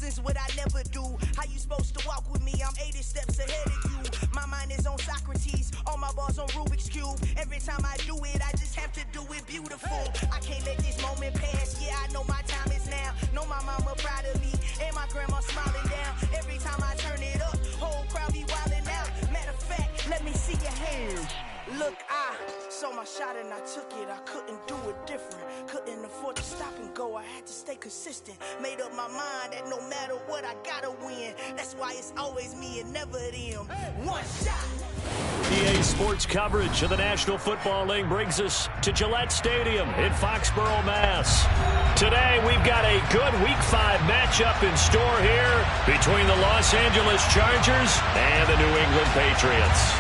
thousands, what I never do. How you supposed to walk with me? I'm 80 steps ahead of you. My mind is on Socrates, all my balls on Rubik's Cube. Every time I do it, I just have to do it beautiful. I can't let this moment pass, yeah, I know my time is now. Know my mama proud of me, and my grandma smiling down. Every time I turn it up, whole crowd be wildin' out. Matter of fact, let me see your hands. Look, I saw my shot and I took it. I couldn't do it different. Couldn't afford to stop and go. I had to stay consistent. Made up my mind that no matter what, I gotta win. That's why it's always me and never them. One shot. EA Sports coverage of the National Football League brings us to Gillette Stadium in Foxborough, Mass. Today, we've got a good Week 5 matchup in store here between the Los Angeles Chargers and the New England Patriots.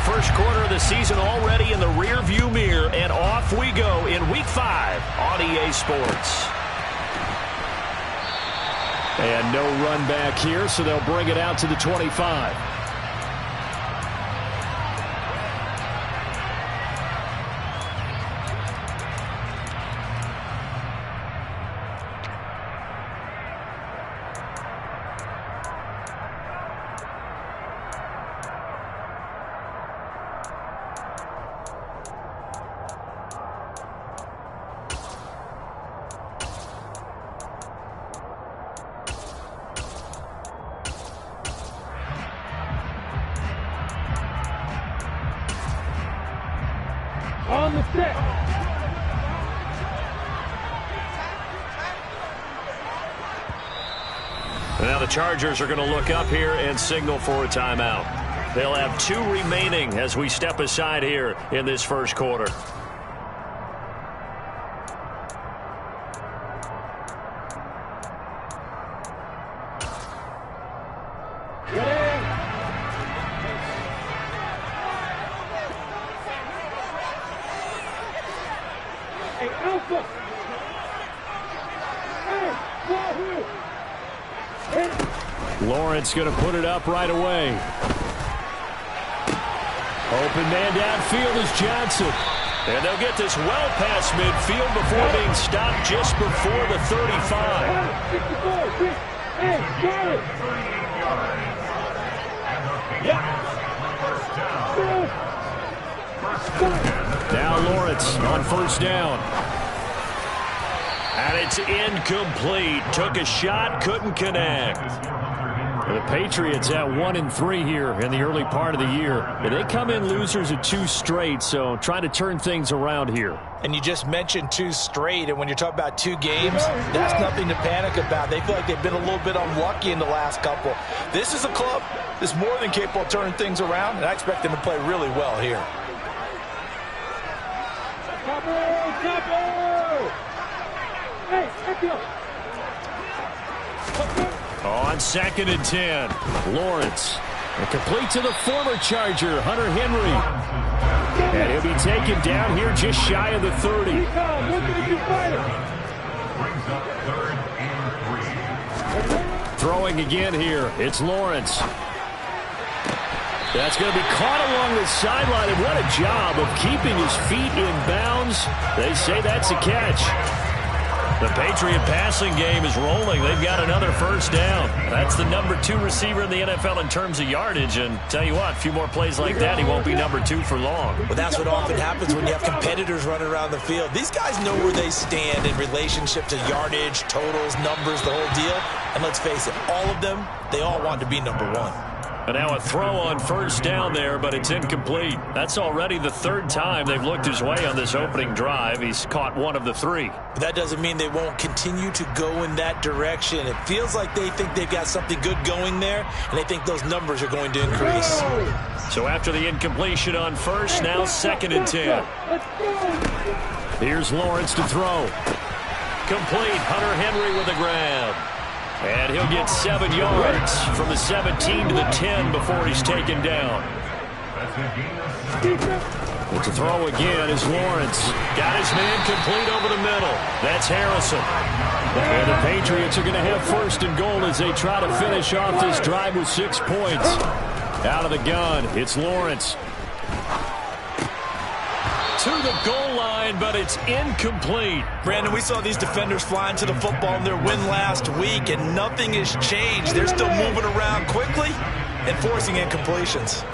First quarter of the season already in the rear-view mirror, and off we go in Week 5 on EA Sports. And no run back here, so they'll bring it out to the 25. On the set. Now the Chargers are going to look up here and signal for a timeout. They'll have 2 remaining as we step aside here in this first quarter. Lawrence going to put it up right away. Open man downfield is Johnson. And they'll get this well past midfield before being stopped just before the 35. Now Lawrence on first down. And it's incomplete. Took a shot, couldn't connect. The Patriots at 1-3 here in the early part of the year. And they come in losers of 2 straight, so trying to turn things around here. And you just mentioned 2 straight, and when you're talking about 2 games, that's nothing to panic about. They feel like they've been a little bit unlucky in the last couple. This is a club that's more than capable of turning things around, and I expect them to play really well here. On 2nd and 10, Lawrence. And complete to the former Charger, Hunter Henry. And he'll be taken down here just shy of the 30. Throwing again here, it's Lawrence. That's going to be caught along the sideline, and what a job of keeping his feet in bounds. They say that's a catch. The Patriot passing game is rolling. They've got another first down. That's the number 2 receiver in the NFL in terms of yardage. And tell you what, a few more plays like that, he won't be number 2 for long. Well, that's what often happens when you have competitors running around the field. These guys know where they stand in relationship to yardage, totals, numbers, the whole deal. And let's face it, all of them, they all want to be number 1. And now a throw on first down there, but it's incomplete. That's already the 3rd time they've looked his way on this opening drive. He's caught 1 of the 3. But that doesn't mean they won't continue to go in that direction. It feels like they think they've got something good going there, and they think those numbers are going to increase. So after the incompletion on first, now 2nd and 10. Here's Lawrence to throw. Complete. Hunter Henry with a grab. And he'll get 7 yards from the 17 to the 10 before he's taken down. But to throw again is Lawrence. Got his man complete over the middle. That's Harrison. And the Patriots are going to have first and goal as they try to finish off this drive with 6 points. Out of the gun, it's Lawrence. To the goal line, but it's incomplete. Brandon, we saw these defenders flying to the football in their win last week, and nothing has changed. They're still moving around quickly and forcing incompletions.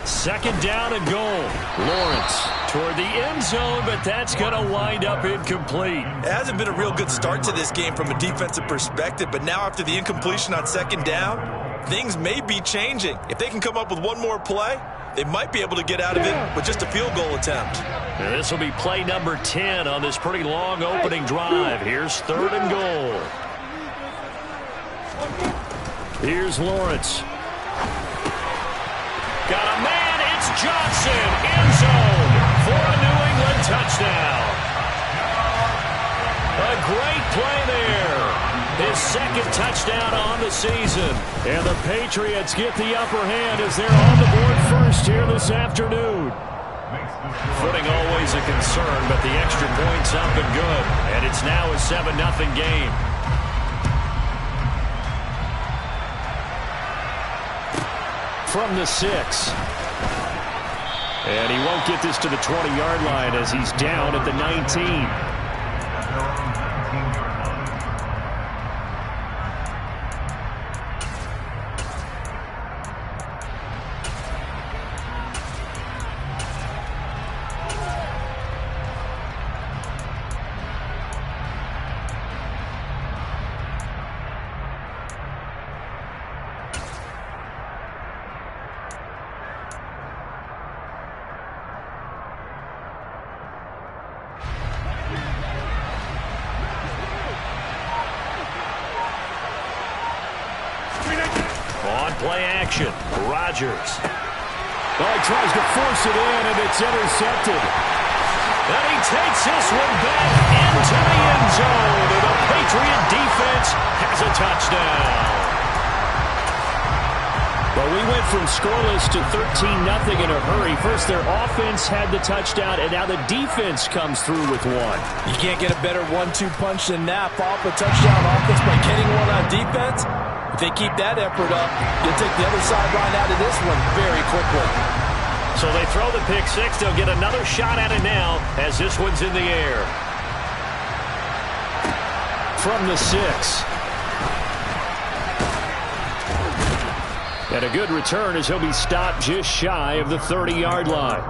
Second down and goal. Lawrence toward the end zone, but that's going to wind up incomplete. It hasn't been a real good start to this game from a defensive perspective, but now after the incompletion on second down, things may be changing. If they can come up with one more play, they might be able to get out of it with just a field goal attempt. And this will be play number 10 on this pretty long opening drive. Here's third and goal. Here's Lawrence. Got a man, it's Johnson, end zone for a New England touchdown. A great play there. His second touchdown on the season. And the Patriots get the upper hand as they're on the board first here this afternoon. Footing always a concern, but the extra point's up and good. And it's now a 7-0 game. From the 6. And he won't get this to the 20-yard line as he's down at the 19. Play action. Rodgers. Well, he tries to force it in, and it's intercepted. And he takes this one back into the end zone. And the Patriot defense has a touchdown. Well, we went from scoreless to 13-0 in a hurry. First, their offense had the touchdown, and now the defense comes through with one. You can't get a better 1-2 punch than that. Follow up a touchdown offense by getting one on defense. If they keep that effort up, you'll take the other sideline out of this one very quickly. So they throw the pick six. They'll get another shot at it now as this one's in the air. From the 6. And a good return as he'll be stopped just shy of the 30-yard line.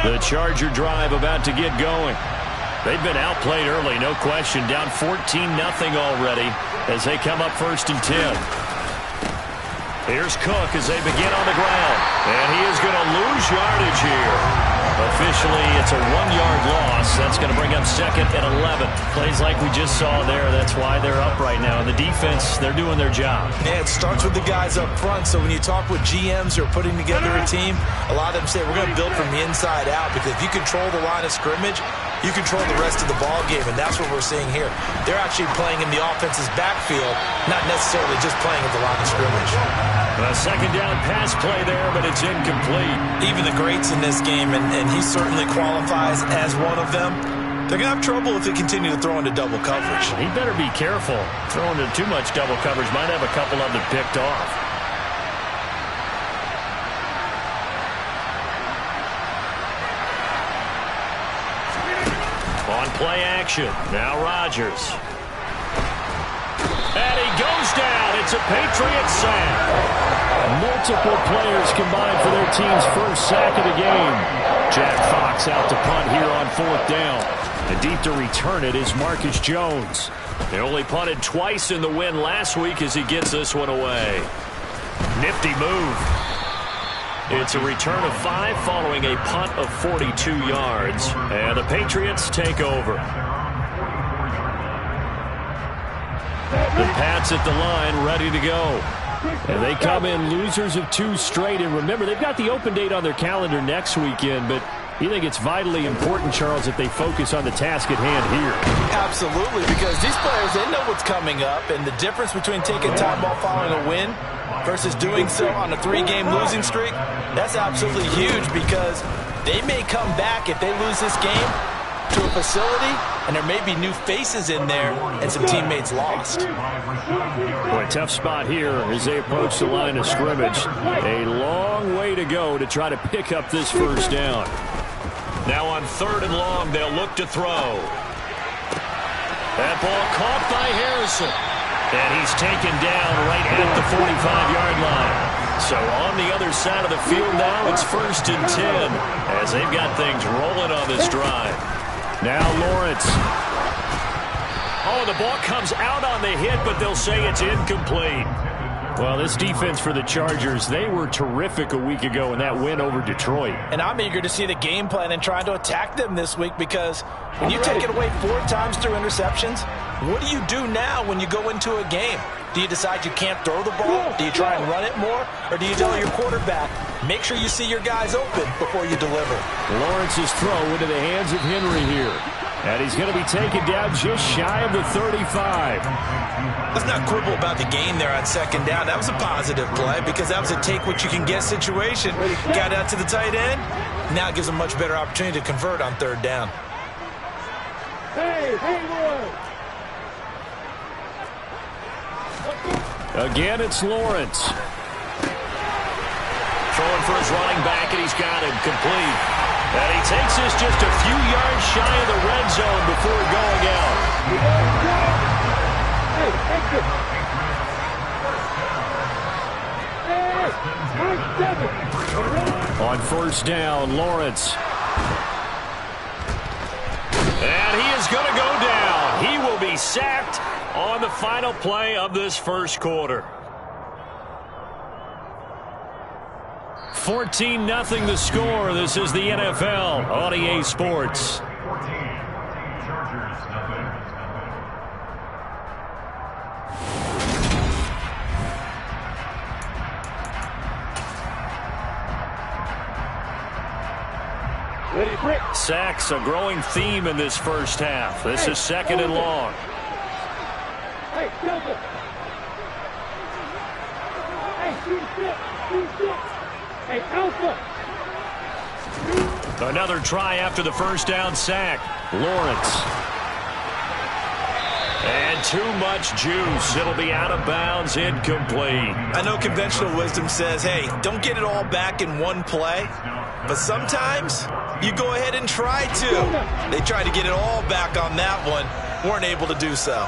The Charger drive about to get going. They've been outplayed early, no question. Down 14-0 already as they come up first and 10. Here's Cook as they begin on the ground. And he is going to lose yardage here. Officially, it's a 1-yard loss. That's going to bring up second and 11. Plays like we just saw there. That's why they're up right now. And the defense, they're doing their job. Yeah, it starts with the guys up front. So when you talk with GMs who are putting together a team, a lot of them say, we're going to build from the inside out. Because if you control the line of scrimmage, you control the rest of the ball game, and that's what we're seeing here. They're actually playing in the offense's backfield, not necessarily just playing at the line of scrimmage. A second down pass play there, but it's incomplete. Even the greats in this game, and he certainly qualifies as one of them, they're going to have trouble if they continue to throw into double coverage. He better be careful. Throwing into too much double coverage might have a couple of them picked off. On play action. Now Rodgers. And he goes down. It's a Patriot sack. Multiple players combined for their team's first sack of the game. Jack Fox out to punt here on fourth down. And deep to return it is Marcus Jones. They only punted twice in the win last week as he gets this one away. Nifty move. It's a return of 5 following a punt of 42 yards. And the Patriots take over. The Pats at the line, ready to go. And they come in losers of 2 straight. And remember, they've got the open date on their calendar next weekend, but you think it's vitally important, Charles, that they focus on the task at hand here? Absolutely, because these players, they know what's coming up, and the difference between taking time off following a win versus doing so on a 3-game losing streak, that's absolutely huge, because they may come back if they lose this game to a facility, and there may be new faces in there and some teammates lost. Boy, tough spot here as they approach the line of scrimmage. A long way to go to try to pick up this first down. Now on 3rd and long, they'll look to throw. That ball caught by Harrison. And he's taken down right at the 45-yard line. So on the other side of the field now, it's 1st and 10 as they've got things rolling on this drive. Now Lawrence. Oh, the ball comes out on the hit, but they'll say it's incomplete. Well, this defense for the Chargers, they were terrific a week ago in that win over Detroit. And I'm eager to see the game plan and trying to attack them this week, because when you take it away 4 times through interceptions, what do you do now when you go into a game? Do you decide you can't throw the ball? Do you try and run it more? Or do you tell your quarterback, make sure you see your guys open before you deliver? Lawrence's throw into the hands of Henry here. And he's going to be taken down just shy of the 35. Let's not quibble about the gain there on 2nd down. That was a positive play, because that was a take-what-you-can-get situation. Got out to the tight end. Now it gives them a much better opportunity to convert on 3rd down. Hey, Again, it's Lawrence. Throwing for his running back, and he's got him complete. And he takes this just a few yards shy of the red zone before going out. On 1st down, Lawrence. And he is going to go down. He will be sacked on the final play of this first quarter. 14-0 the score. This is the NFL on EA Sports. Sacks, a growing theme in this first half. This is 2nd and long. Hey, Delta. Hey, Alpha. Another try after the first down sack. Lawrence. And too much juice. It'll be out of bounds, incomplete. I know conventional wisdom says, hey, don't get it all back in one play. But sometimes you go ahead and try to. They tried to get it all back on that one. Weren't able to do so.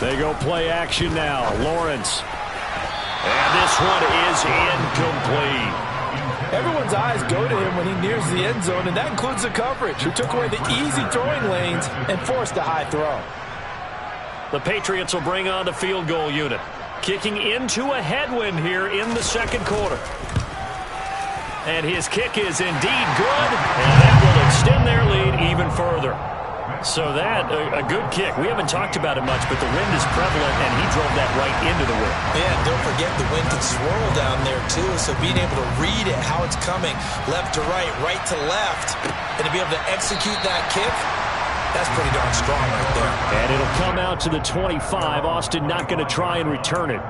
They go play action now. Lawrence. And this one is incomplete. Everyone's eyes go to him when he nears the end zone, and that includes the coverage, who took away the easy throwing lanes and forced a high throw. The Patriots will bring on the field goal unit, kicking into a headwind here in the 2nd quarter. And his kick is indeed good, and that will extend their lead even further. So that, a good kick. We haven't talked about it much, but the wind is prevalent, and he drove that right into the wind. Yeah, don't forget the wind can swirl down there, too, so being able to read it, how it's coming, left to right to left, and to be able to execute that kick, that's pretty darn strong right there. And it'll come out to the 25. Austin not going to try and return it.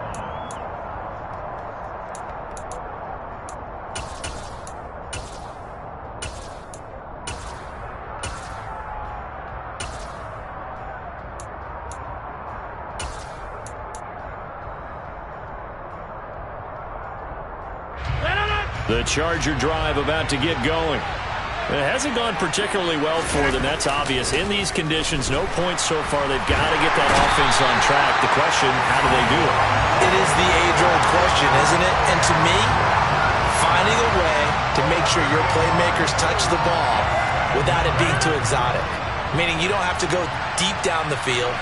The Charger drive about to get going. It hasn't gone particularly well for them, that's obvious. In these conditions, no points so far. They've got to get that offense on track. The question, how do they do it? It is the age-old question, isn't it? And to me, finding a way to make sure your playmakers touch the ball without it being too exotic. Meaning you don't have to go deep down the field.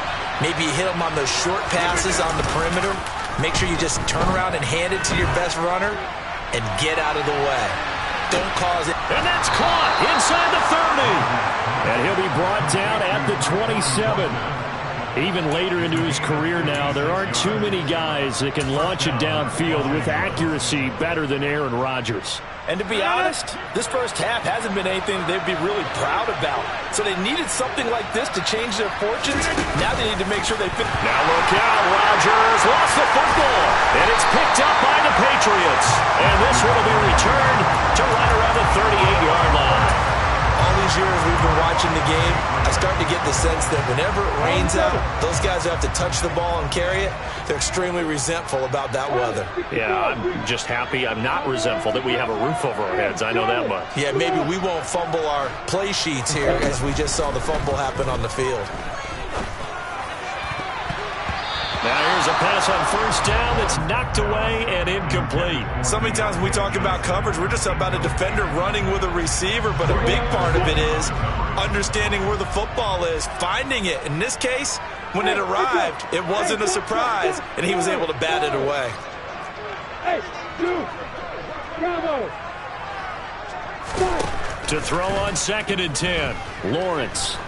Maybe you hit them on those short passes on the perimeter. Make sure you just turn around and hand it to your best runner and get out of the way. Don't cause it. And that's caught inside the 30. And he'll be brought down at the 27. Even later into his career now, there aren't too many guys that can launch it downfield with accuracy better than Aaron Rodgers. And to be honest, this first half hasn't been anything they'd be really proud about. So they needed something like this to change their fortunes. Now they need to make sure they fit. Now look out, Rodgers lost the football, and it's picked up by the Patriots. And this one will be returned to right around the 38-yard line. All these years we've been watching the game, I start to get the sense that whenever it rains out, those guys who have to touch the ball and carry it, they're extremely resentful about that weather. Yeah, I'm just happy I'm not resentful that we have a roof over our heads. I know that much. Yeah, maybe we won't fumble our play sheets here as we just saw the fumble happen on the field. Now here's a pass on first down that's knocked away and incomplete. So many times when we talk about coverage, we're just about a defender running with a receiver, but a big part of it is understanding where the football is, finding it. In this case, when it arrived, it wasn't a surprise, and he was able to bat it away. Hey, two, bravo. To throw on 2nd and 10, Lawrence.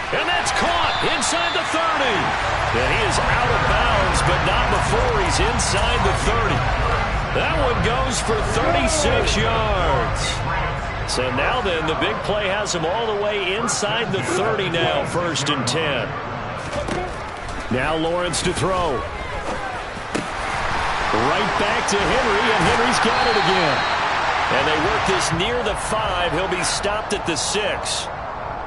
And that's caught inside the 30. And he is out of bounds, but not before he's inside the 30. That one goes for 36 yards. So now then, the big play has him all the way inside the 30 now, 1st and 10. Now Lawrence to throw. Right back to Henry, and Henry's got it again. And they work this near the 5. He'll be stopped at the 6.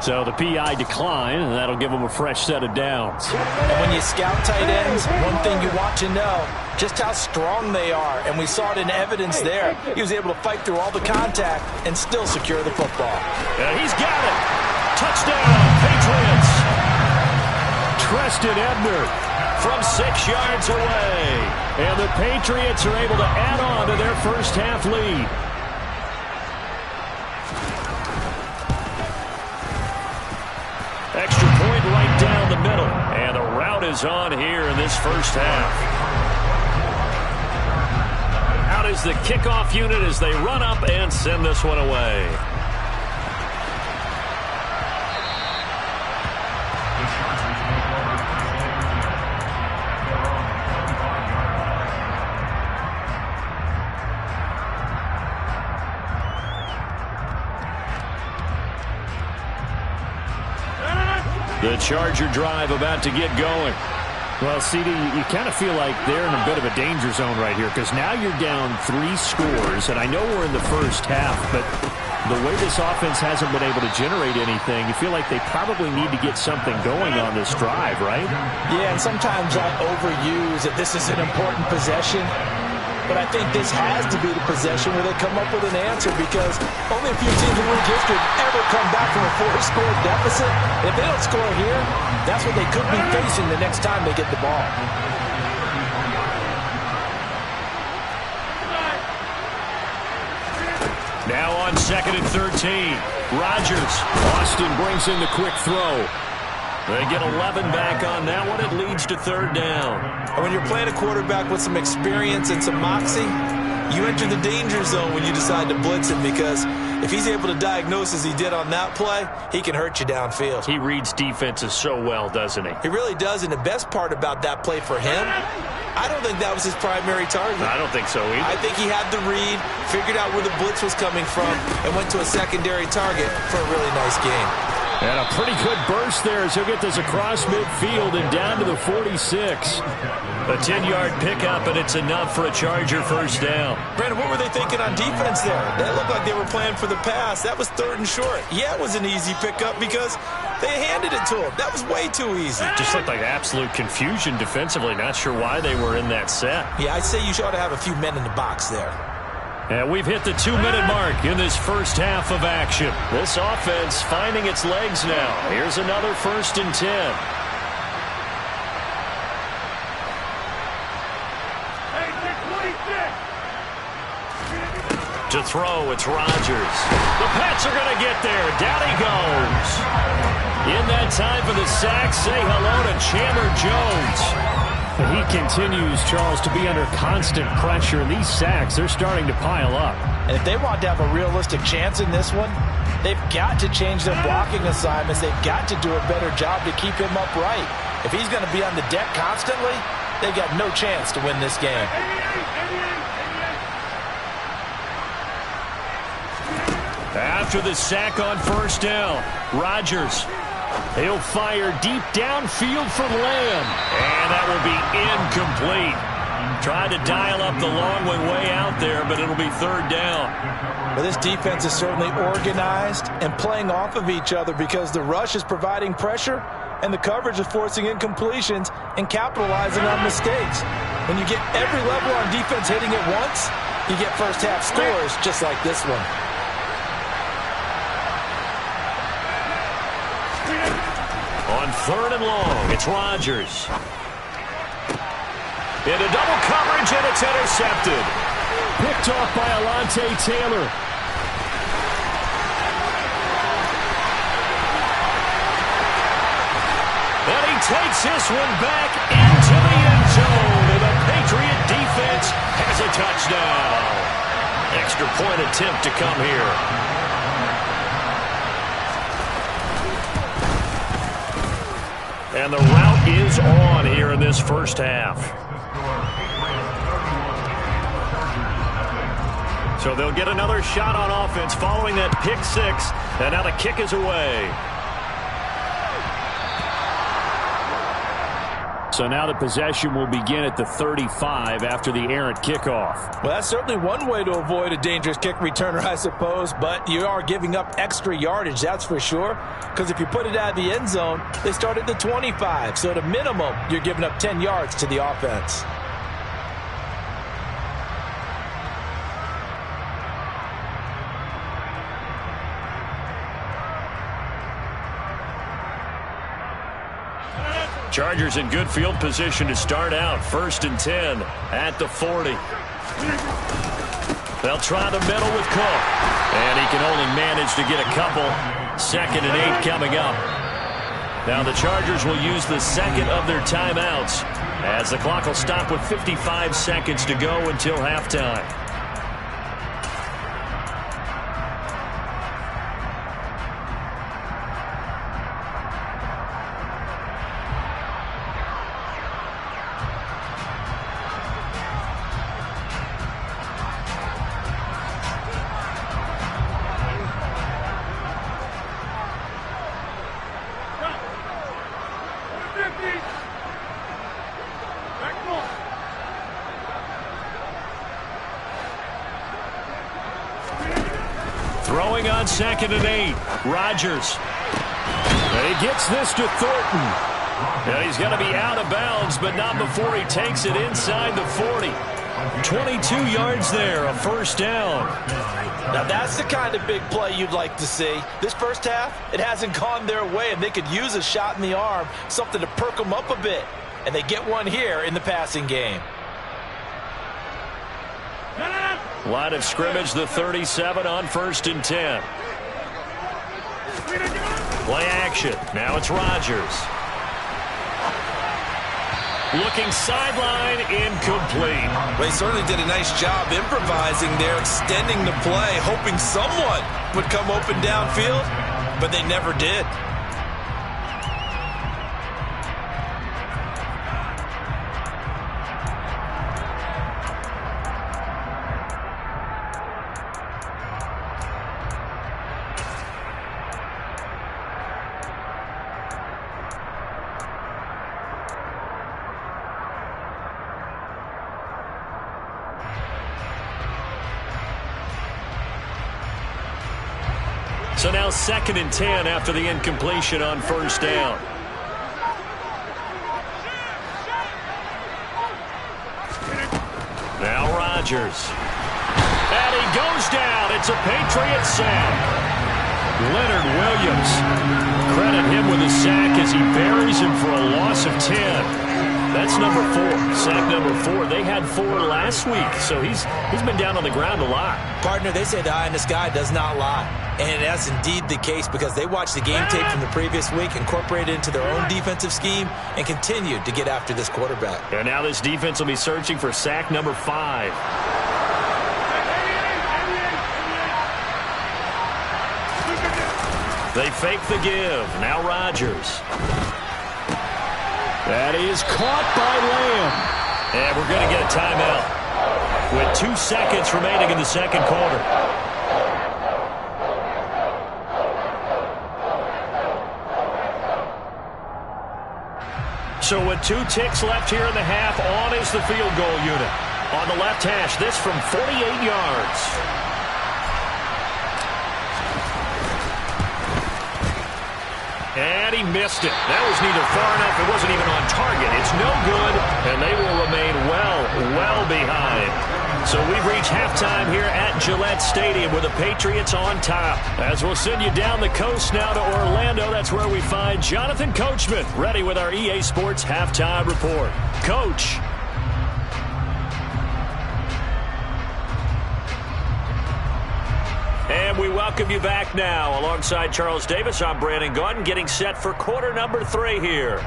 So the PI decline, and that'll give them a fresh set of downs. And when you scout tight ends, one thing you want to know, just how strong they are. And we saw it in evidence there. He was able to fight through all the contact and still secure the football. And he's got it. Touchdown, Patriots. Treston Ebner from 6 yards away. And the Patriots are able to add on to their first half lead. Extra point right down the middle. And the route is on here in this first half. Out is the kickoff unit as they run up and send this one away. The Charger drive about to get going. Well, CD, you kind of feel like they're in a bit of a danger zone right here because now you're down 3 scores, and I know we're in the first half, but the way this offense hasn't been able to generate anything, you feel like they probably need to get something going on this drive, right? Yeah, and sometimes I overuse that this is an important possession. But I think this has to be the possession where they come up with an answer because only a few teams in league history have ever come back from a 4-score deficit. And if they don't score here, that's what they could be facing the next time they get the ball. Now on 2nd and 13, Rodgers. Austin brings in the quick throw. They get 11 back on that one. It leads to 3rd down. And when you're playing a quarterback with some experience and some moxie, you enter the danger zone when you decide to blitz him because if he's able to diagnose as he did on that play, he can hurt you downfield. He reads defenses so well, doesn't he? He really does, and the best part about that play for him, I don't think that was his primary target. I don't think so either. I think he had the read, figured out where the blitz was coming from, and went to a secondary target for a really nice game. And a pretty good burst there as he'll get this across midfield and down to the 46. A 10-yard pickup, and it's enough for a Charger first down. Brandon, what were they thinking on defense there? That looked like they were playing for the pass. That was 3rd and short. Yeah, it was an easy pickup because they handed it to him. That was way too easy. Just looked like absolute confusion defensively. Not sure why they were in that set. Yeah, I'd say you ought to have a few men in the box there. And we've hit the 2-minute mark in this first half of action. This offense finding its legs now. Here's another 1st and 10. To throw, it's Rodgers. The Pats are going to get there. Down he goes. In that time for the sack, say hello to Chandler Jones. He continues, Charles, to be under constant pressure. These sacks, they're starting to pile up. And if they want to have a realistic chance in this one, they've got to change their blocking assignments. They've got to do a better job to keep him upright. If he's going to be on the deck constantly, they've got no chance to win this game. After the sack on first down, Rodgers. He'll fire deep downfield for Lamb. And that will be incomplete. Tried to dial up the long way out there, but it'll be third down. Well, this defense is certainly organized and playing off of each other because the rush is providing pressure and the coverage is forcing incompletions and capitalizing on mistakes. When you get every level on defense hitting at once, you get first half scores just like this one. On third and long, it's Rodgers. Into double coverage, and it's intercepted. Picked off by Alontae Taylor. And he takes this one back into the end zone. And the Patriot defense has a touchdown. Extra point attempt to come here. And the route is on here in this first half. So they'll get another shot on offense following that pick six. And now the kick is away. So now the possession will begin at the 35 after the errant kickoff. Well, that's certainly one way to avoid a dangerous kick returner, I suppose. But you are giving up extra yardage, that's for sure. Because if you put it out of the end zone, they start at the 25. So at a minimum, you're giving up 10 yards to the offense. Chargers in good field position to start out. First and 10 at the 40. They'll try the middle with Cook. And he can only manage to get a couple. Second and 8 coming up. Now the Chargers will use the second of their timeouts as the clock will stop with 55 seconds to go until halftime. Throwing on second and 8. Rodgers. And he gets this to Thornton. And he's going to be out of bounds, but not before he takes it inside the 40. 22 yards there, a first down. Now that's the kind of big play you'd like to see. This first half, it hasn't gone their way, and they could use a shot in the arm, something to perk them up a bit. And they get one here in the passing game. Line of scrimmage, the 37 on first and 10. Play action. Now it's Rodgers. Looking sideline, incomplete. Well, he certainly did a nice job improvising there, extending the play, hoping someone would come open downfield, but they never did. So now second and 10 after the incompletion on first down. Now Rodgers. And he goes down. It's a Patriot sack. Leonard Williams. Credit him with a sack as he buries him for a loss of 10. That's number 4. Sack number 4. They had 4 last week, so he's been down on the ground a lot. Partner, they say the eye in the sky does not lie. And that's indeed the case because they watched the game tape from the previous week, incorporated it into their own defensive scheme, and continued to get after this quarterback. And now this defense will be searching for sack number 5. They fake the give. Now Rodgers. That is caught by Lamb. And we're going to get a timeout with 2 seconds remaining in the second quarter. So with 2 ticks left here in the half, on is the field goal unit. On the left hash, this from 48 yards. And he missed it. That was neither far enough. It wasn't even on target. It's no good, and they will remain well behind. So we've reached halftime here at Gillette Stadium with the Patriots on top. As we'll send you down the coast now to Orlando, that's where we find Jonathan Coachman, ready with our EA Sports Halftime Report. Coach. And we welcome you back now. Alongside Charles Davis, I'm Brandon Gaudin, getting set for quarter number 3 here.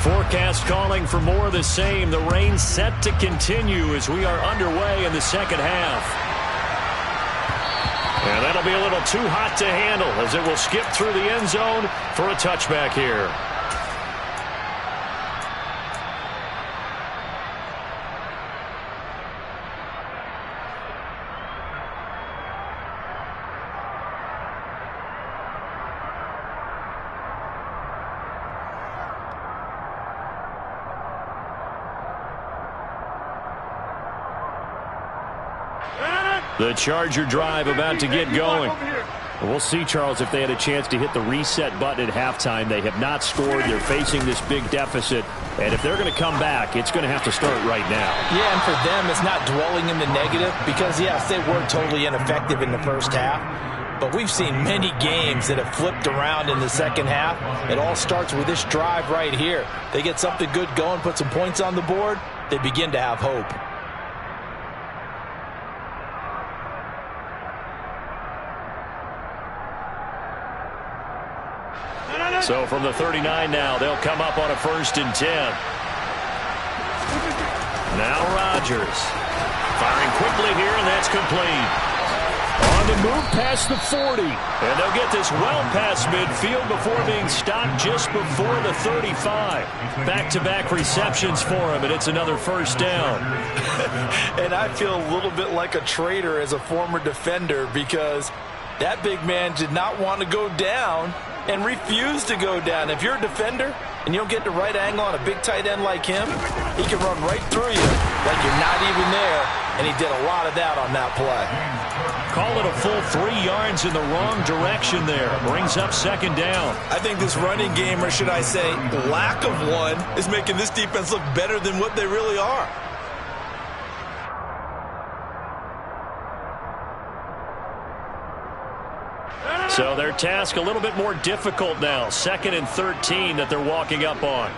Forecast calling for more of the same. The rain set to continue as we are underway in the second half. And that'll be a little too hot to handle as it will skip through the end zone for a touchback here. The Charger drive about to get going. We'll see, Charles, if they had a chance to hit the reset button at halftime. They have not scored. They're facing this big deficit. And if they're going to come back, it's going to have to start right now. Yeah, and for them, it's not dwelling in the negative because, yes, they were totally ineffective in the first half. But we've seen many games that have flipped around in the second half. It all starts with this drive right here. They get something good going, put some points on the board, they begin to have hope. So from the 39 now, they'll come up on a 1st and 10. Now Rodgers. Firing quickly here, and that's complete. On the move past the 40. And they'll get this well past midfield before being stopped just before the 35. Back-to-back receptions for him, and it's another 1st down. And I feel a little bit like a traitor as a former defender because that big man did not want to go down and refused to go down. If you're a defender and you don't get the right angle on a big tight end like him, he can run right through you like you're not even there, and he did a lot of that on that play. Call it a full 3 yards in the wrong direction there. Brings up 2nd down. I think this running game, or should I say lack of one, is making this defense look better than what they really are. So their task a little bit more difficult now. 2nd and 13 that they're walking up on.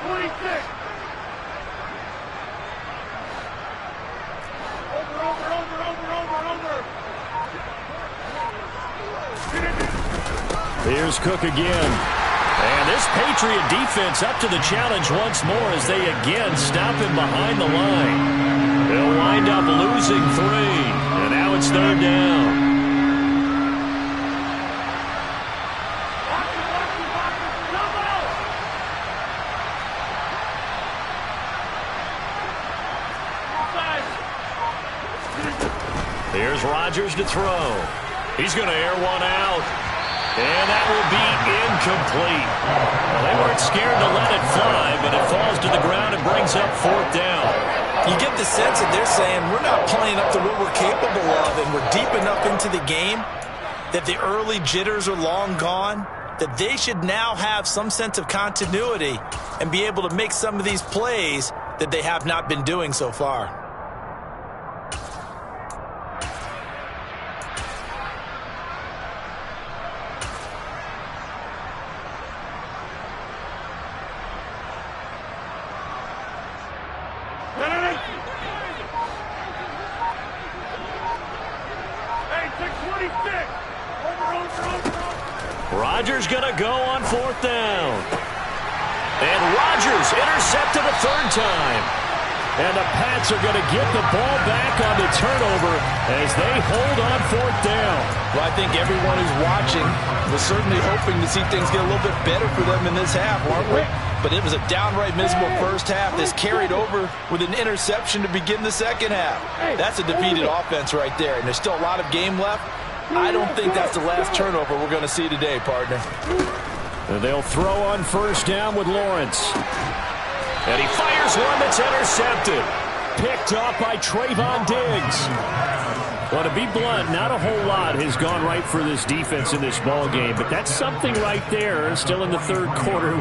26. Over. Here's Cook again. And this Patriot defense up to the challenge once more as they again stop him behind the line. They'll wind up losing 3. And now it's 3rd down. Here's Rodgers to throw. He's going to air one out. And that will be incomplete. Well, they weren't scared to let it fly, but it falls to the ground and brings up 4th down. You get the sense that they're saying we're not playing up to what we're capable of, and we're deep enough into the game that the early jitters are long gone, that they should now have some sense of continuity and be able to make some of these plays that they have not been doing so far. Rodgers going to go on 4th down. And Rodgers intercepted a 3rd time. And the Pats are going to get the ball back on the turnover as they hold on 4th down. Well, I think everyone who's watching was certainly hoping to see things get a little bit better for them in this half, weren't we? But it was a downright miserable first half. This carried over with an interception to begin the second half. That's a defeated offense right there, and there's still a lot of game left. I don't think that's the last turnover we're going to see today, partner. And they'll throw on 1st down with Lawrence. And he fires one that's intercepted. Picked off by Trayvon Diggs. Well, to be blunt, not a whole lot has gone right for this defense in this ball game, but that's something right there. Still in the 3rd quarter.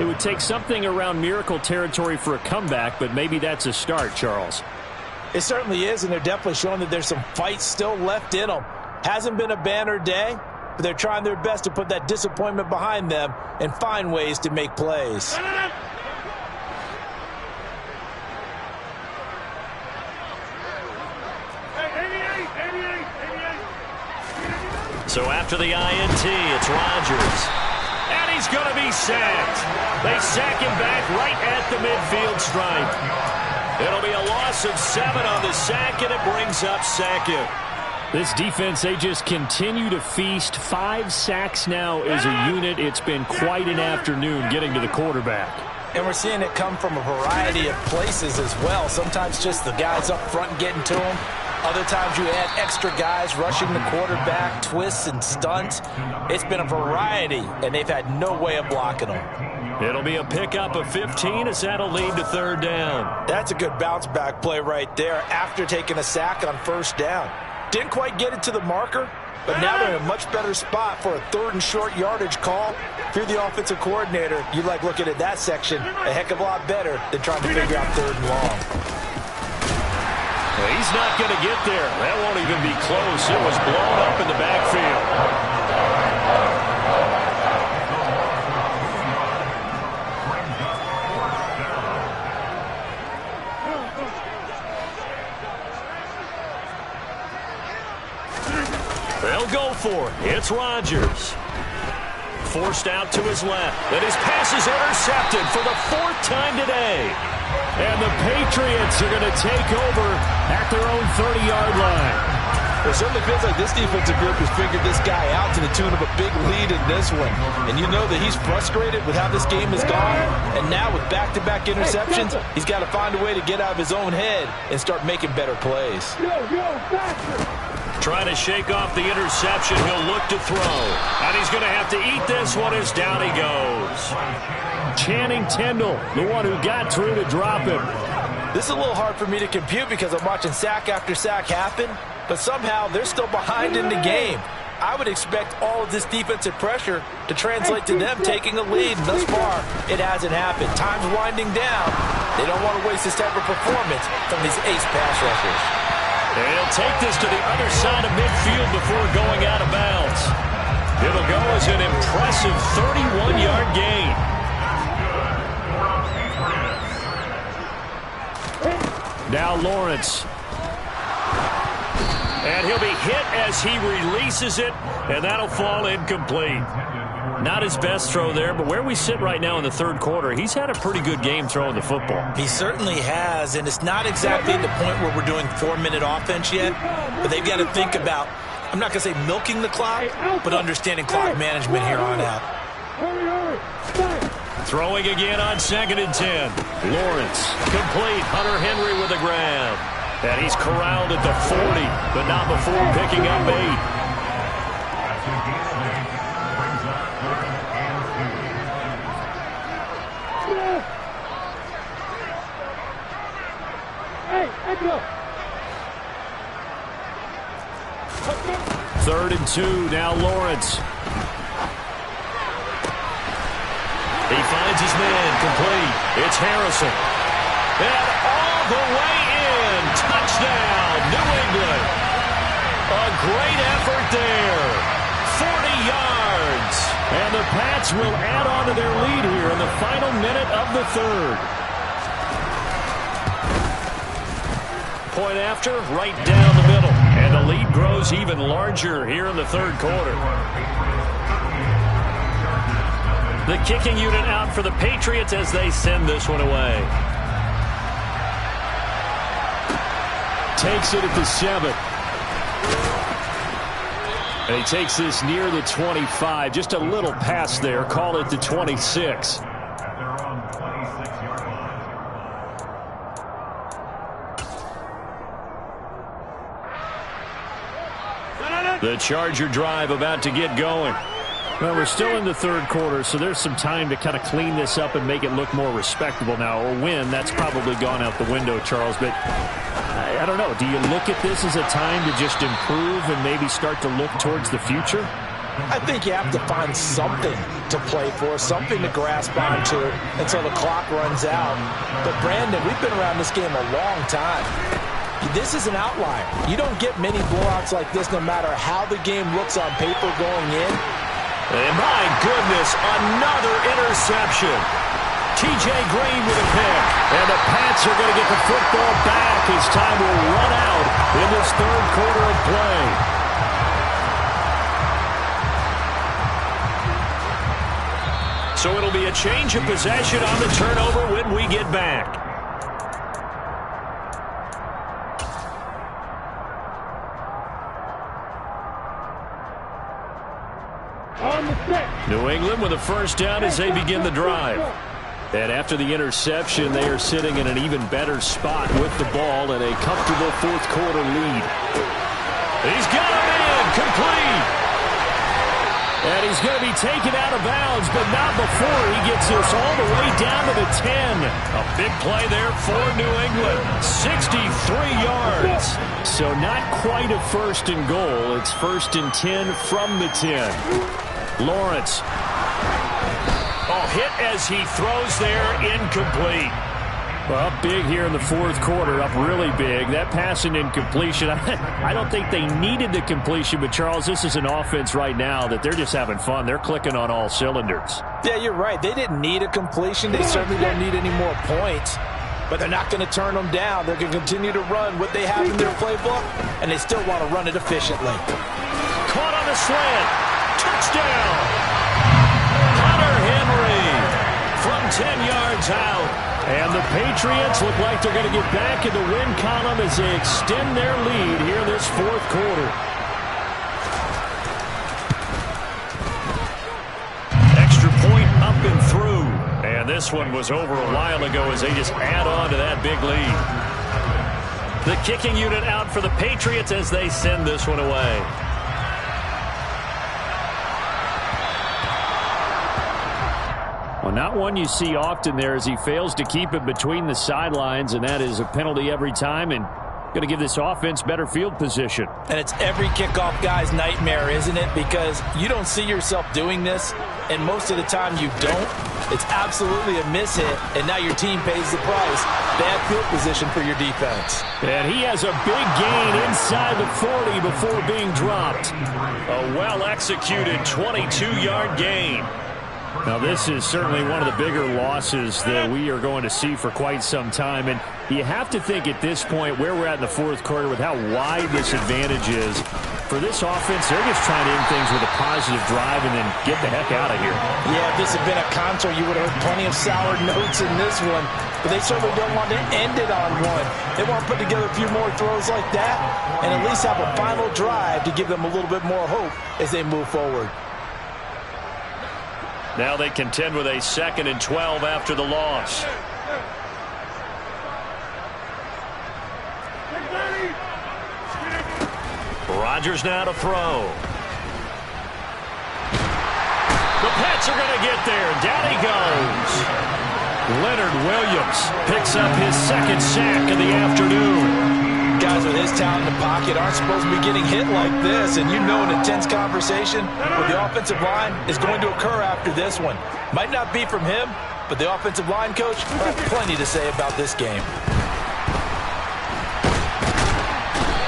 It would take something around miracle territory for a comeback, but maybe that's a start, Charles. It certainly is, and they're definitely showing that there's some fight still left in them. Hasn't been a banner day, but they're trying their best to put that disappointment behind them and find ways to make plays. So after the INT, it's Rodgers. And he's going to be sacked. They sack him back right at the midfield stripe. It'll be a loss of 7 on the sack, and it brings up 2nd. This defense, they just continue to feast. 5 sacks now as a unit. It's been quite an afternoon getting to the quarterback. And we're seeing it come from a variety of places as well. Sometimes just the guys up front getting to him. Other times you add extra guys rushing the quarterback, twists and stunts. It's been a variety, and they've had no way of blocking them. It'll be a pickup of 15 as that'll lead to 3rd down. That's a good bounce-back play right there after taking a sack on 1st down. Didn't quite get it to the marker, but now they're in a much better spot for a 3rd and short yardage call. If you're the offensive coordinator, you like looking at that section a heck of a lot better than trying to figure out 3rd and long. Well, he's not going to get there. That won't even be close. It was blown up in the backfield. They'll go for it. It's Rodgers. Forced out to his left. And his pass is intercepted for the 4th time today. And the Patriots are going to take over at their own 30-yard line. It certainly feels like this defensive group has figured this guy out to the tune of a big lead in this one. And you know that he's frustrated with how this game has gone. And now with back-to-back interceptions, he's got to find a way to get out of his own head and start making better plays. Trying to shake off the interception. He'll look to throw. And he's going to have to eat this one as down he goes. Channing Tindall, the one who got through to drop him. This is a little hard for me to compute because I'm watching sack after sack happen, but somehow they're still behind in the game. I would expect all of this defensive pressure to translate to them taking a lead. And thus far, it hasn't happened. Time's winding down. They don't want to waste this type of performance from these ace pass rushers. And he'll take this to the other side of midfield before going out of bounds. It'll go as an impressive 31-yard gain. Now Lawrence. And he'll be hit as he releases it, and that'll fall incomplete. Not his best throw there, but where we sit right now in the 3rd quarter, he's had a pretty good game throwing the football. He certainly has, and it's not exactly the point where we're doing 4-minute offense yet, but they've got to think about, I'm not going to say milking the clock, but understanding clock management here on out. Throwing again on 2nd and 10. Lawrence, complete. Hunter Henry with a grab. And he's corralled at the 40, but not before picking up 8. Hey, Echo! 3rd and 2, now Lawrence. He finds his man, complete. It's Harrison. And all the way in. Touchdown, New England. A great effort there. 40 yards. And the Pats will add on to their lead here in the final minute of the 3rd. Point after, right down the middle. And the lead grows even larger here in the 3rd quarter. The kicking unit out for the Patriots as they send this one away. Takes it at the 7. And he takes this near the 25. Just a little pass there. Call it the 26. The Charger drive about to get going. Well, we're still in the 3rd quarter, so there's some time to kind of clean this up and make it look more respectable now. Or win, that's probably gone out the window, Charles. But I don't know. Do you look at this as a time to just improve and maybe start to look towards the future? I think you have to find something to play for, something to grasp onto until the clock runs out. But, Brandon, we've been around this game a long time. This is an outlier. You don't get many blowouts like this no matter how the game looks on paper going in. And my goodness, another interception. T.J. Green with a pick. And the Pats are going to get the football back as time will run out in this 3rd quarter of play. So it'll be a change of possession on the turnover when we get back. New England with a first down as they begin the drive. And after the interception, they are sitting in an even better spot with the ball and a comfortable 4th quarter lead. He's got a man complete. And he's going to be taken out of bounds, but not before he gets this all the way down to the 10. A big play there for New England. 63 yards. So not quite a 1st and goal. It's 1st and 10 from the 10. Lawrence. Oh, hit as he throws there, incomplete. Well, up big here in the 4th quarter, up really big. That pass and incompletion, I don't think they needed the completion, but Charles, this is an offense right now that they're just having fun. They're clicking on all cylinders. Yeah, you're right. They didn't need a completion. They certainly don't need any more points, but they're not going to turn them down. They're going to continue to run what they have in their playbook, and they still want to run it efficiently. Caught on the slant. Touchdown! Hunter Henry from 10 yards out. And the Patriots look like they're going to get back in the win column as they extend their lead here this 4th quarter. Extra point up and through. And this one was over a while ago as they just add on to that big lead. The kicking unit out for the Patriots as they send this one away. Well, not one you see often there as he fails to keep it between the sidelines, and that is a penalty every time and going to give this offense better field position. And it's every kickoff guy's nightmare, isn't it? Because you don't see yourself doing this, and most of the time you don't. It's absolutely a miss hit, and now your team pays the price. Bad field position for your defense. And he has a big gain inside the 40 before being dropped. A well-executed 22-yard gain. Now, this is certainly one of the bigger losses that we are going to see for quite some time. And you have to think at this point where we're at in the 4th quarter with how wide this advantage is. For this offense, they're just trying to end things with a positive drive and then get the heck out of here. Yeah, if this had been a concert, you would have heard plenty of sour notes in this one. But they certainly don't want to end it on one. They want to put together a few more throws like that and at least have a final drive to give them a little bit more hope as they move forward. Now they contend with a 2nd and 12 after the loss. Rodgers now to throw. The Pats are going to get there. Down he goes. Leonard Williams picks up his second sack of the afternoon. Guys with his talent in the pocket aren't supposed to be getting hit like this, and you know an intense conversation with the offensive line is going to occur after this one. Might not be from him, but the offensive line coach will have plenty to say about this game.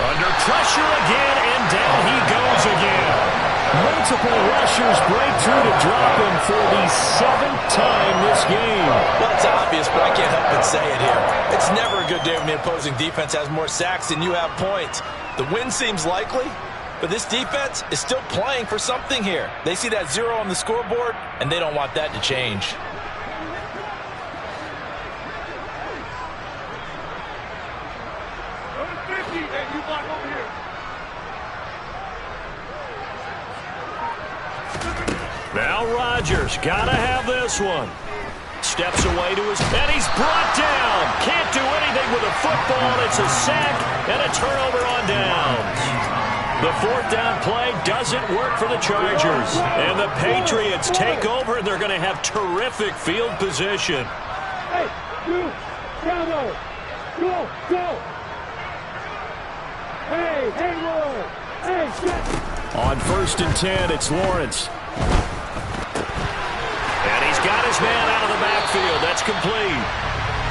Under pressure again, and down he goes again. Multiple rushers break through to drop him for the 7th time this game. Well, it's obvious, but I can't help but say it here. It's never a good day when the opposing defense has more sacks than you have points. The win seems likely, but this defense is still playing for something here. They see that 0 on the scoreboard, and they don't want that to change. Now Rodgers gotta have this one. Steps away to his, and he's brought down. Can't do anything with a football. It's a sack and a turnover on downs. The 4th down play doesn't work for the Chargers. And the Patriots take over, and they're going to have terrific field position. Hey, you, Bravo, go, go. Hey, Roy. Hey, shit. On 1st and 10, it's Lawrence. And he's got his man out of the backfield. That's complete.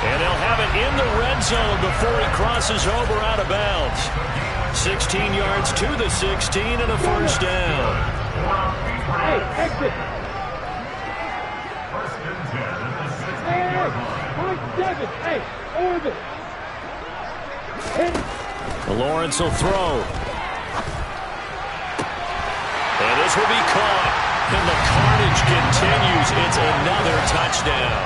And they'll have it in the red zone before he crosses over out of bounds. 16 yards to the 16 and a 1st down. Hey, exit. Hey, point 7. Hey, orbit. Hit. Lawrence will throw. And this will be caught. And the carnage continues. It's another touchdown.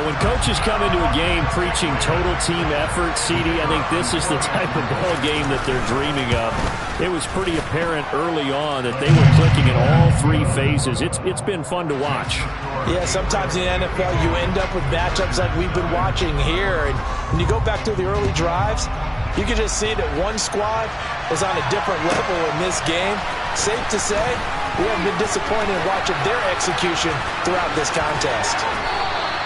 When coaches come into a game preaching total team effort, CD, I think this is the type of ball game that they're dreaming of. It was pretty apparent early on that they were clicking in all 3 phases. It's been fun to watch. Yeah, sometimes in the NFL you end up with matchups like we've been watching here. And when you go back to the early drives, you can just see that one squad is on a different level in this game. Safe to say, we haven't been disappointed in watching their execution throughout this contest.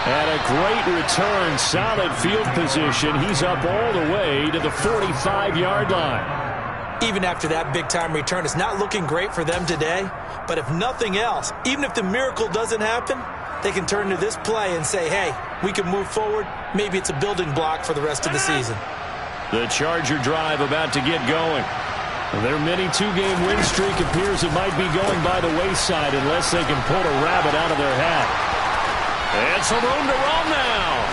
And a great return, solid field position. He's up all the way to the 45-yard line. Even after that big-time return, it's not looking great for them today. But if nothing else, even if the miracle doesn't happen, they can turn to this play and say, hey, we can move forward. Maybe it's a building block for the rest of the season. The Charger drive about to get going. Their mini 2-game win streak appears it might be going by the wayside unless they can pull a rabbit out of their hat. And some room to roam now.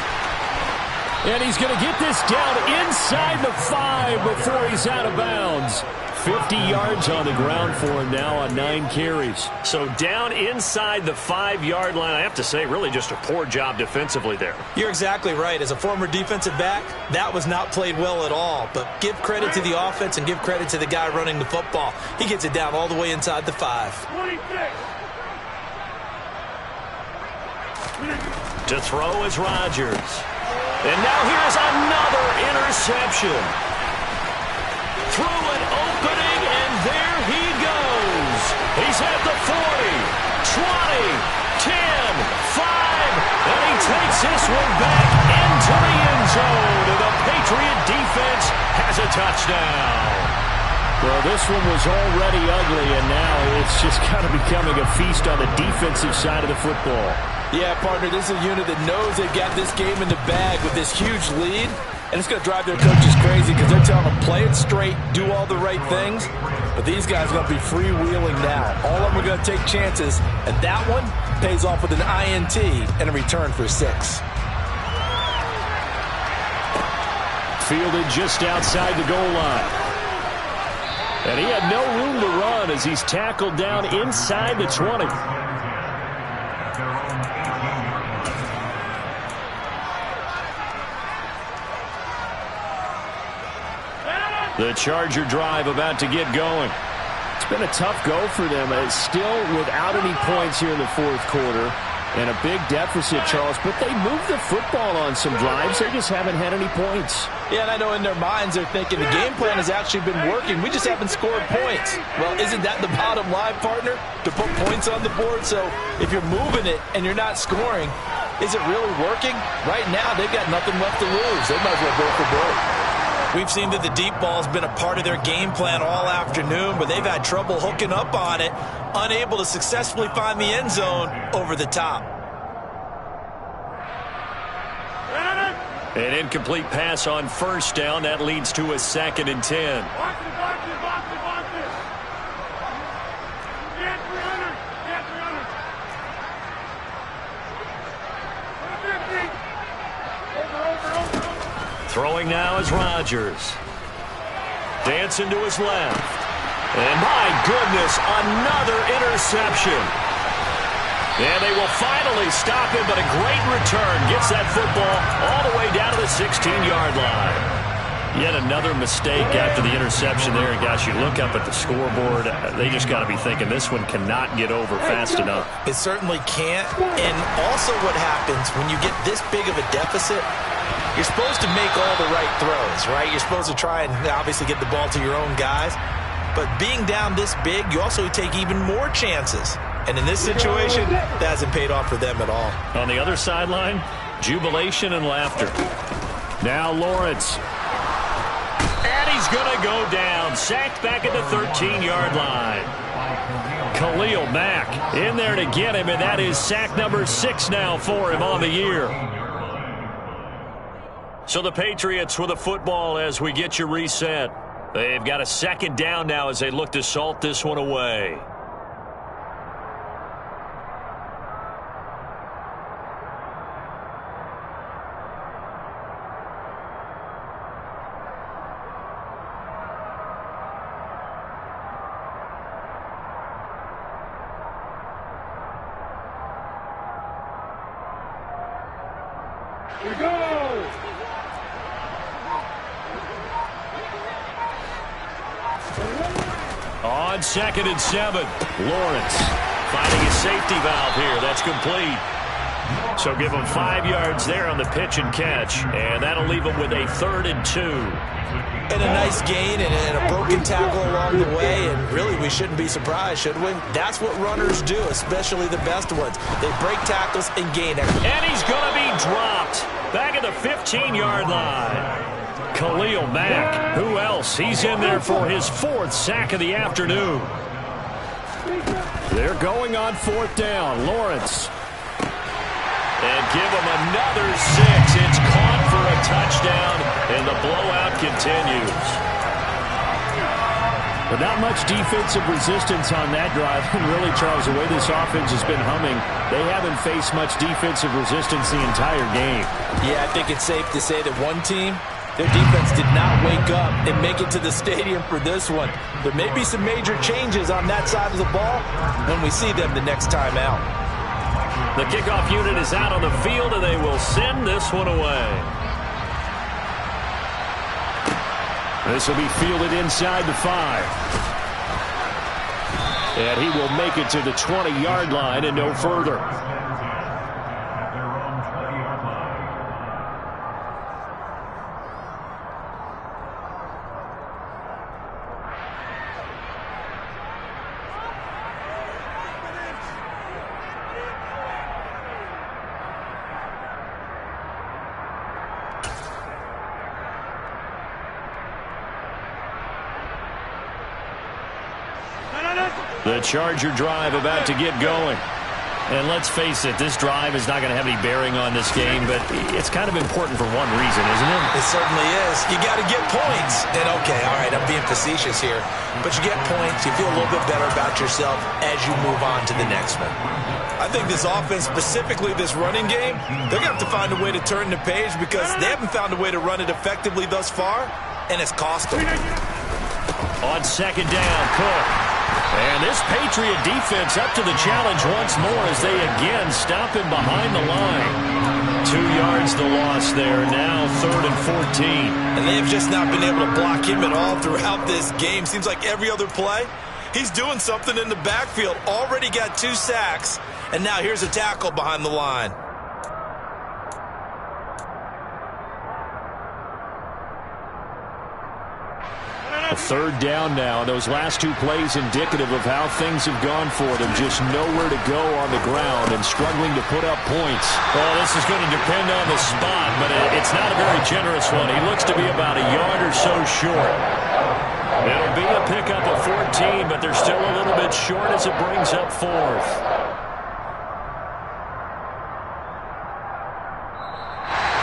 And he's going to get this down inside the 5 before he's out of bounds. 50 yards on the ground for him now on 9 carries. So down inside the 5-yard line. I have to say, really just a poor job defensively there. You're exactly right. As a former defensive back, that was not played well at all. But give credit to the offense and give credit to the guy running the football. He gets it down all the way inside the 5. 26. To throw is Rodgers. And now here's another interception. Through an opening, and there he goes. He's at the 40, 20, 10, 5, and he takes this one back into the end zone. And the Patriot defense has a touchdown. Well, this one was already ugly, and now it's just kind of becoming a feast on the defensive side of the football. Yeah, partner, this is a unit that knows they've got this game in the bag with this huge lead, and it's going to drive their coaches crazy because they're telling them play it straight, do all the right things, but these guys are going to be freewheeling now. All of them are going to take chances, and that one pays off with an INT and a return for 6. Fielded just outside the goal line. And he had no room to run as he's tackled down inside the 20. The Charger drive about to get going. It's been a tough go for them. It's still without any points here in the 4th quarter. And a big deficit, Charles. But they moved the football on some drives. They just haven't had any points. Yeah, and I know in their minds they're thinking the game plan has actually been working. We just haven't scored points. Well, isn't that the bottom line, partner? To put points on the board? So if you're moving it and you're not scoring, Is it really working? Right now, they've got nothing left to lose. They might as well go for broke. We've seen that the deep ball has been a part of their game plan all afternoon, but they've had trouble hooking up on it, unable to successfully find the end zone over the top. An incomplete pass on first down. That leads to a 2nd and 10. Throwing now is Rodgers. Dancing to his left. And my goodness, another interception. And they will finally stop him, but a great return. Gets that football all the way down to the 16-yard line. Yet another mistake after the interception there. And gosh, you look up at the scoreboard, they just got to be thinking this one cannot get over fast enough. It certainly can't. And also what happens when you get this big of a deficit, you're supposed to make all the right throws, right? You're supposed to try and obviously get the ball to your own guys. But being down this big, you also take even more chances. And in this situation, that hasn't paid off for them at all. On the other sideline, jubilation and laughter. Now Lawrence. And he's going to go down. Sacked back at the 13-yard line. Khalil Mack in there to get him, and that is sack number 6 now for him on the year. So the Patriots with the football as we get you reset. They've got a 2nd down now as they look to salt this one away. We go! On 2nd and 7, Lawrence finding a safety valve here. That's complete. So give him 5 yards there on the pitch and catch, and that'll leave him with a 3rd and 2. And a nice gain and a broken tackle along the way, and really we shouldn't be surprised, should we? That's what runners do, especially the best ones. They break tackles and gain it. And he's going to be dropped back at the 15-yard line. Khalil Mack, who else? He's in there for his 4th sack of the afternoon. They're going on 4th down. Lawrence. And give him another 6. It's caught for a touchdown, and the blowout continues. But not much defensive resistance on that drive. And really, Charles, the way this offense has been humming, they haven't faced much defensive resistance the entire game. Yeah, I think it's safe to say that one team, their defense did not wake up and make it to the stadium for this one. There may be some major changes on that side of the ball when we see them the next time out. The kickoff unit is out on the field, and they will send this one away. This will be fielded inside the 5. And he will make it to the 20-yard line and no further. The Charger drive about to get going. And let's face it, this drive is not going to have any bearing on this game, but it's kind of important for one reason, isn't it? It certainly is. You got to get points. And okay, all right, I'm being facetious here, but you get points, you feel a little bit better about yourself as you move on to the next one. I think this offense, specifically this running game, they're going to have to find a way to turn the page because they haven't found a way to run it effectively thus far, and it's cost them. On 2nd down, Cook. And this Patriot defense up to the challenge once more as they again stop him behind the line. 2 yards the loss there. Now 3rd and 14. And they've just not been able to block him at all throughout this game. Seems like every other play, he's doing something in the backfield. Already got 2 sacks. And now here's a tackle behind the line. A third down now. Those last two plays indicative of how things have gone for them. Just nowhere to go on the ground and struggling to put up points. Well, this is going to depend on the spot, but it's not a very generous one. He looks to be about a yard or so short. It'll be a pickup of 14, but they're still a little bit short as it brings up fourth.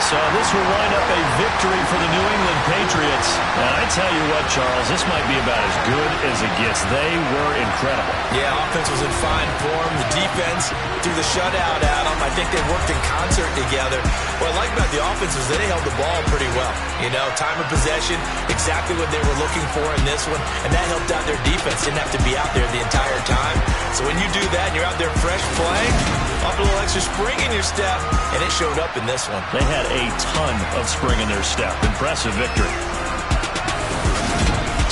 So this will wind up a victory for the New England Patriots. And I tell you what, Charles, this might be about as good as it gets. They were incredible. Yeah, offense was in fine form. The defense threw the shutout at them. I think they worked in concert together. What I like about the offense is they held the ball pretty well. You know, time of possession, exactly what they were looking for in this one. And that helped out their defense. Didn't have to be out there the entire time. So when you do that and you're out there fresh playing, up a little extra spring in your step, and it showed up in this one. They had a ton of spring in their step. Impressive victory.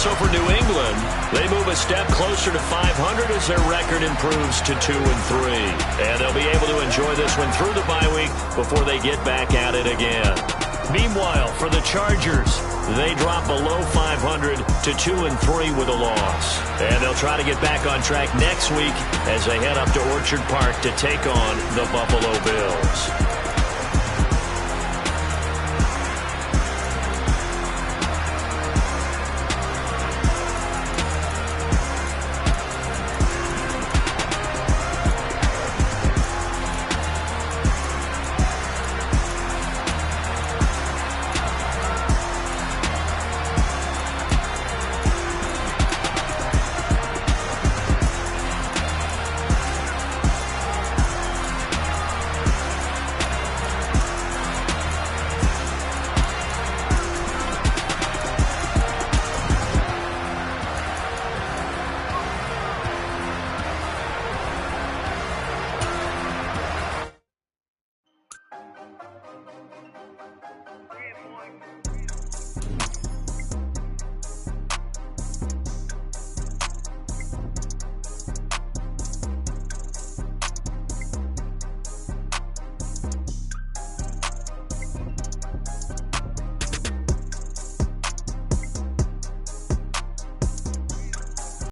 So for New England, they move a step closer to 500 as their record improves to 2-3. And they'll be able to enjoy this one through the bye week before they get back at it again. Meanwhile, for the Chargers, they drop below 500 to 2-3 with a loss. And they'll try to get back on track next week as they head up to Orchard Park to take on the Buffalo Bills.